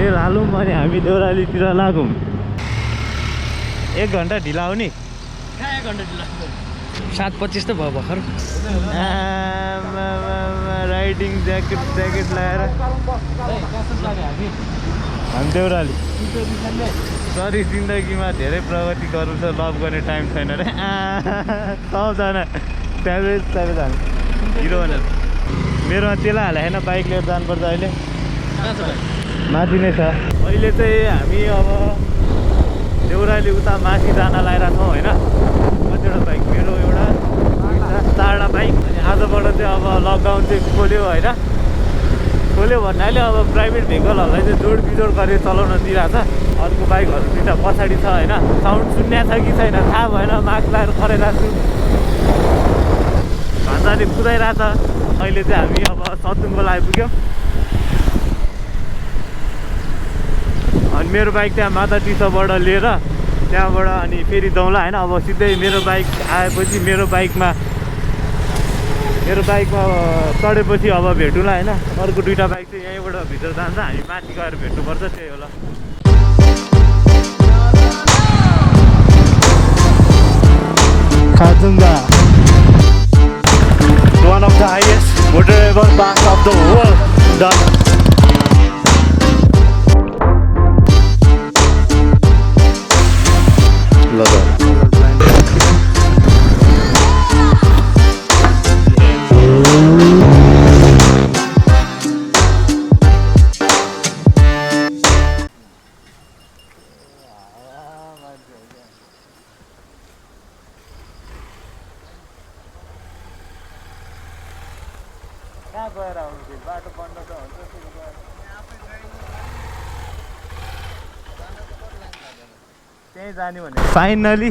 ए हालौँ भने हामी देउरालीतिर लागौँ 1 घन्टा ढिला हो नि 1 घन्टा ढिला 7:25 त भयो भर्खर राइडिङ ज्याकेट लगाएर हामी देउराली सरी जिन्दगीमा धेरै प्रगति गर्नु छ लभ गर्ने टाइम छैन रे 100जना ट्याब्लेट हिरो भनेर मेरोमा तेला हाले होइन बाइक लिएर जानुपर्छ अहिले माथि नै छ अहिले चाहिँ हामी अब देउराली उता माथि जान लगाइरहेको छौँ होइन कतिवटा बाइक मेरो एउटा 4वटा बाइक अनि आजबाट चाहिँ अब लकडाउन चाहिँ खोल्यो भन्नाले अब प्राइभेट भेहिकलहरूलाई चाहिँ जोडबिजोड गरेर चलाउन दिइरहेको छ अर्को बाइकहरू दुइटा पछाडि छ होइन साउन्ड सुन्ने छ कि छैन थाहा भएन मास्क लगाएर खराइरहेको छु भन्जाले कुदाइरहेछ अहिले चाहिँ हामी अब सतुङ्गोल आइपुग्यौँ अनि मेरो बाइक त्यहाँ माता टिसबाट लिएर त्यहाँबाट अनि फेरि जाउँला होइन अब सिधै मेरो बाइक आएपछि मेरो बाइकमा चढेपछि अब भेटौँला होइन अर्को 2टा बाइक चाहिँ यहीँबाट भित्र जान्छ हामी माथि गएर भेट्नुपर्छ त्यही होला खाजुङ्गा one of the highest motorable parks of the world done finally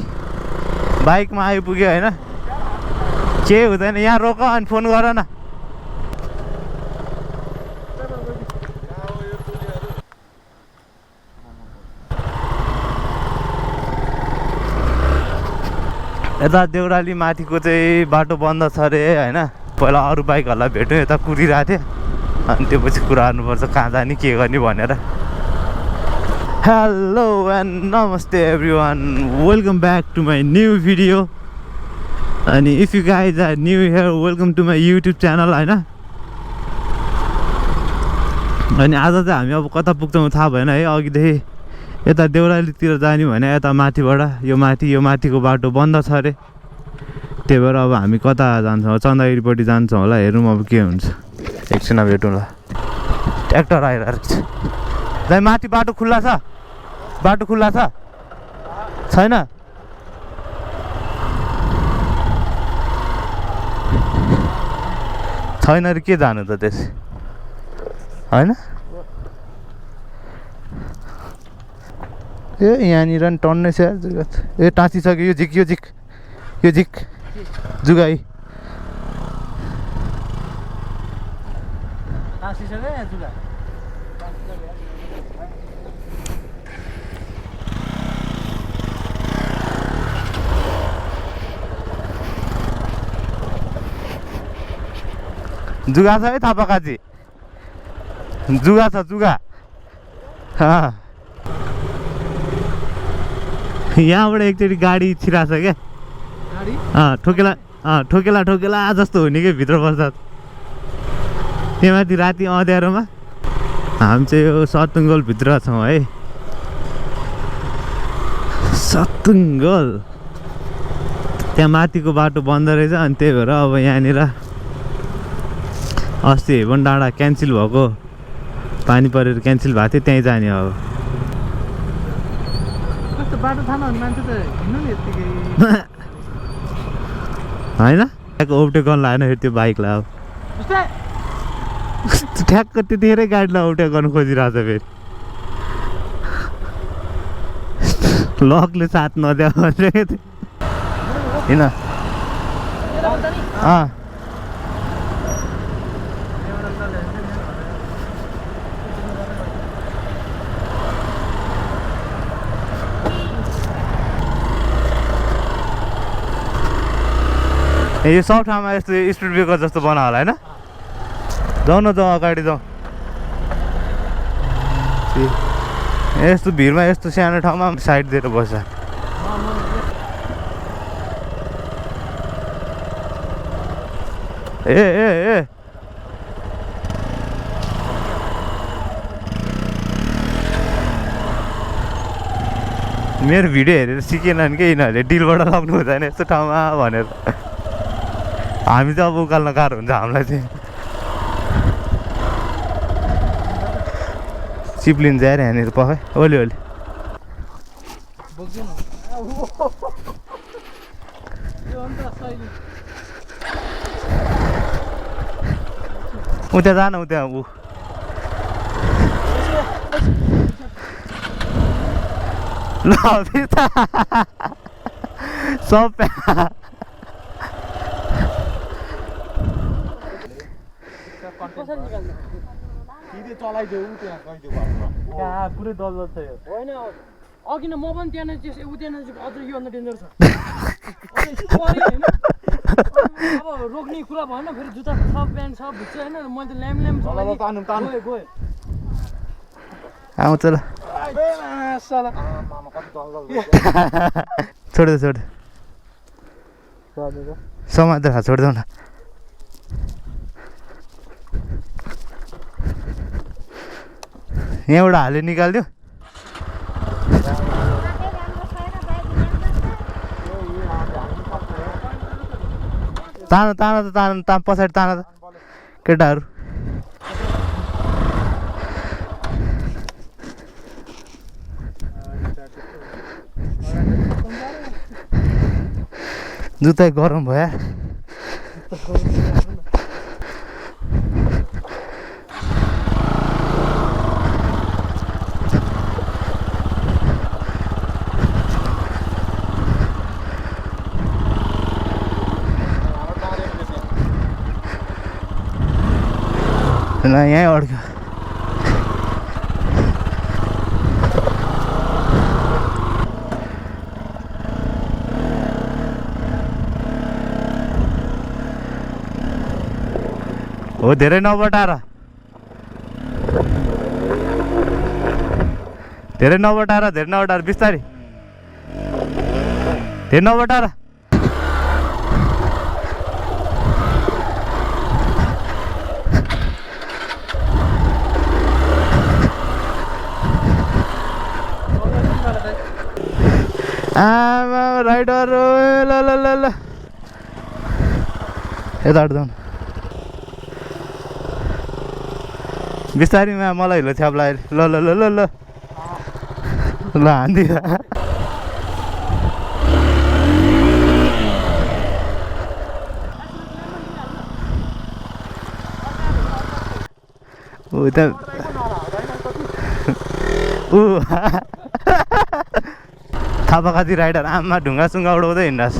बाइकमा आइपुग्यो होइन के हुँदैन यहाँ रोक अनि फोन गर न यता देउराली माथिको चाहिँ बाटो बन्द छ अरे होइन पहिला अरू बाइकहरूलाई भेट्यो यता कुदिरहेको थिएँ अनि त्यो पछि कुरा गर्नुपर्छ कहाँ जाने के गर्ने भनेर हेलो एन्ड नमस्ते everyone welcome back to my new video अनि if you guys are new here welcome to my YouTube channel होइन अनि आज चाहिँ हामी अब कता पुग्छौँ थाहा भएन है अघिदेखि यता देउरालीतिर जाने भने यता माथिबाट यो माथिको बाटो बन्द छ अरे त्यही भएर अब हामी कता जान्छौँ चन्दागिरीपट्टि जान्छौँ होला हेरौँ अब के हुन्छ एकछिन भेटौँला ट्र्याक्टर आइरहेको छ दाइ माथि बाटो खुल्ला छ छैन छैन अरे के जानु त त्यस होइन ए यहाँनिर नि टन्नै छ ए टाँसिसक्यो यो झिक जुगाई जुगा छ है थापाकाजी जुगा यहाँबाट एकचोटि गाडी छिराछ क्या ठोकेला जस्तो हुने कि भित्र बस्दा त्यहाँ माथि राति अँध्यारोमा हामी चाहिँ यो सतुङ्गोल भित्र छौँ है सतुङ्गोल त्यहाँ माथिको बाटो बन्द रहेछ अनि त्यही भएर अब यहाँनिर अस्ति हेभन डाँडा क्यान्सल भएको पानी परेर क्यान्सल भएको थियो त्यहीँ जाने अब बाटो थाहा नहुने मान्छे त हिँड्नु नि यत्तिकै होइन ठ्याक्क ओभरटेक गर्नु लागेन फेरि त्यो बाइकलाई अब ठ्याक्क त्यतिखेरै गाडीलाई ओभरटेक गर्नु खोजिरहेको छ फेरि लकले साथ नदिया होइन यो सब ठाउँमा यस्तो स्पिड ब्रेकर जस्तो बना होला होइन जाउँ न जाउँ अगाडि जाउँ यस्तो भिडमा यस्तो सानो ठाउँमा साइड दिएर बस्छ ए ए ए मेरो भिडियो हेरेर सिकेनन् कि यिनीहरूले डिलबाट लग्नु हुँदैन यस्तो ठाउँमा भनेर हामी चाहिँ अब उकाल्न गाह्रो हुन्छ हामीलाई चाहिँ चिप्लिन जाएर यहाँनिर पख ओली ओली उता जान उता ऊ ल सब चलाइदेऊ त्यहाँ पुरै दल छ यो होइन अघि न म पनि त्यहाँ उद्यान अझ योभन्दा डेन्जर छ अब रोक्ने कुरा भएन फेरि जुत्ता सब प्यान्ट सब भित्र होइन मैले त ल्याम गएँ आउँछ ल छोड्दै छोड समातेर हात छोडिदेऊ न यहाँबाट हाले निकालिदियो तान तान तान तान पछाडि तान केटाहरू जुत्ता गरम भयो ल यहीँ अड्क्यो हो धेरै नबटाएर बिस्तारी धेरै नबटाएर आमा राइडर ल ल ल ल यता जाउँ बिस्तारीमा मलाई हिलो छ्याप लाग्यो ल ल ल ल ल ल हान्दिन उता थापाखाती राइडर आमा ढुङ्गासुङ्गा उडाउँदै हिँड्दास्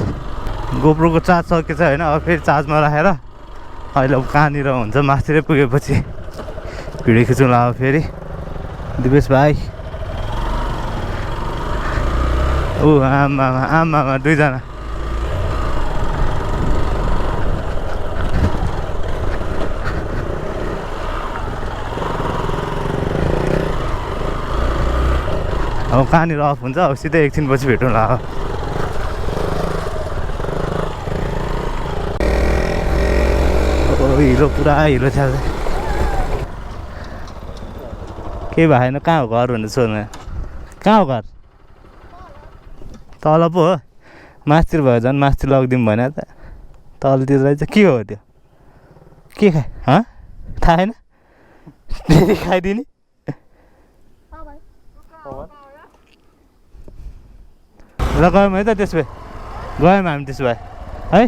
गोप्रोको चार्ज सकेछ होइन अब फेरि चार्जमा राखेर अहिले अब कहाँनिर हुन्छ मास्तिरै पुगेपछि भिडियो खिचौँ ल अब फेरि दिपेश भाइ आमा दुईजना अब कहाँनिर अफ हुन्छ अब सिधै एकछिनपछि भेटौँ ल हिलो पुरा हिलो छ केही भएन कहाँ हो घर भनेर सोध्नु कहाँ हो घर तल पो हो मास्तिर भयो झन् मास्तिर लगिदिउँ भने त तलतिर रहेछ के हो त्यो के खाए थाहा छैन फेरि खाइदिने ल गयौँ है त त्यसो भए गयौँ हामी त्यसो भए है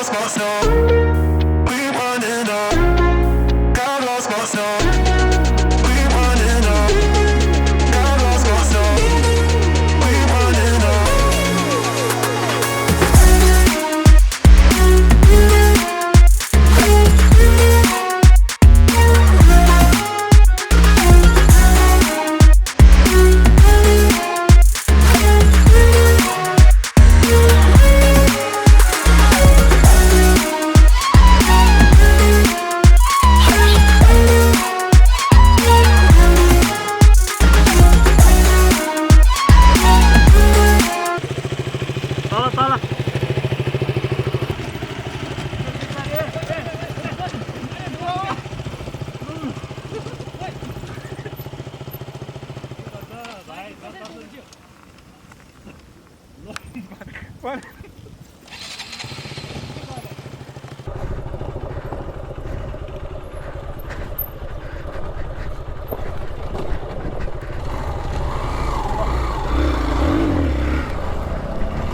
We running तल तल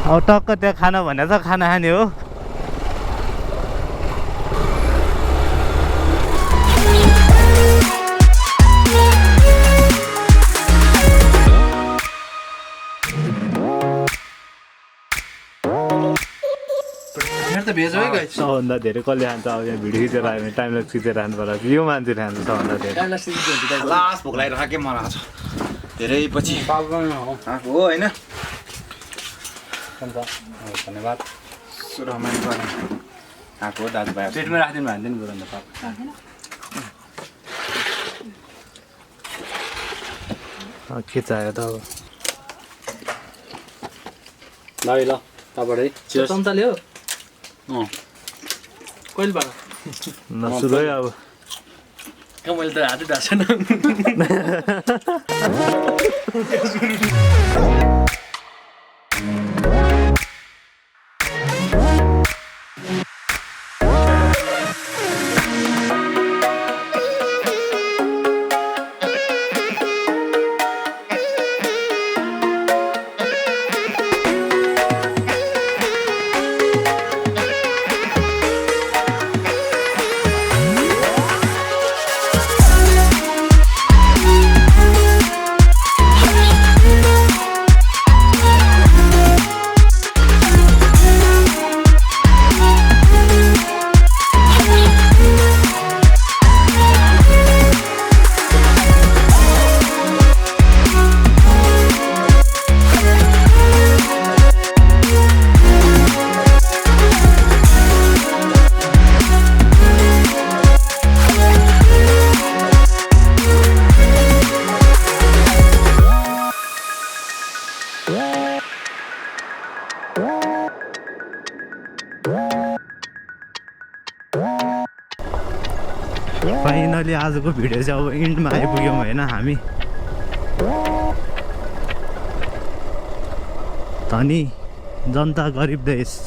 अब टक्क त्यहाँ खाना भने त खाना खाने हो सबभन्दा धेरै कसले खान्छ अब यहाँ भिडियो खिचेर आयो भने टाइम ल्याप्स खिचेर खानु पर्छ यो मान्छेले खान्छ सबभन्दा धेरै लास्ट भोक लागिरहेको के मलाई छ धेरै पछि आएको हो होइन धन्यवाद रमाइलो गर्ने आएको हो दाजुभाइ पेटमा राखिदिनु भयो भने बरु अन्त खिचायो त अब ल ल तपाईँबाट चम्चा ल्याऊ कहिले भयो ल सुरु है अब मैले त हातै ढाक्छ छैन फाइनली आजको भिडियो चाहिँ अब इन्डमा आइपुग्यौँ होइन हामी धनी जनता गरिब देश